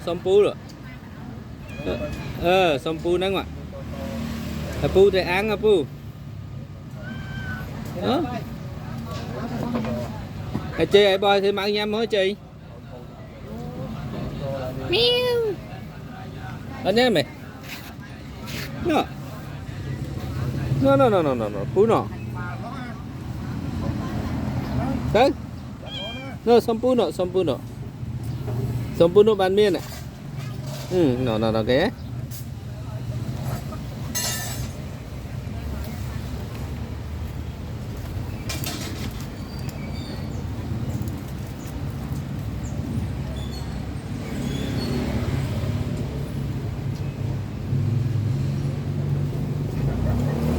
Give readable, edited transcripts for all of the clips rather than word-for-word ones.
xong pu rồi xong pu nắng ạ pu thì ăn à pu đó chơi ai boy thì mang nhâm mới chơi miêu anh em mày nó pu nó đấy nó xong pu nó bàn miên này nó cái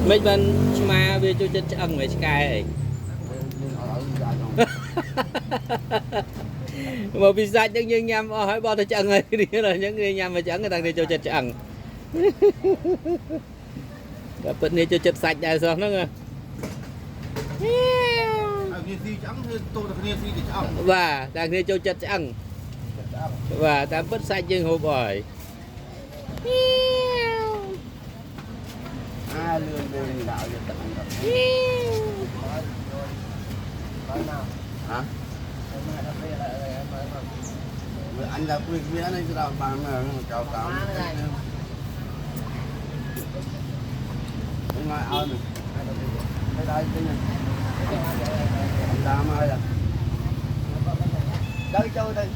mấy bên mà về cho chân ăn mấy cái mà vì sao những như nhâm hỏi bao tôi chân này đi rồi những người nhâm mà chẳng người ta đi cho chân ăn gặp bên này cho chân sạch đại sao nó và đang đi cho chân ăn và đang bất sạch nhưng hồ bỏi lương đạo hả anh là quý vị anh ra bàn chào tạm ngoài ao này đây đây làm ơi à đây chơi đây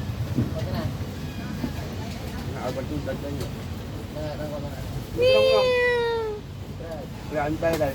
ở bên đây đây anh đây đây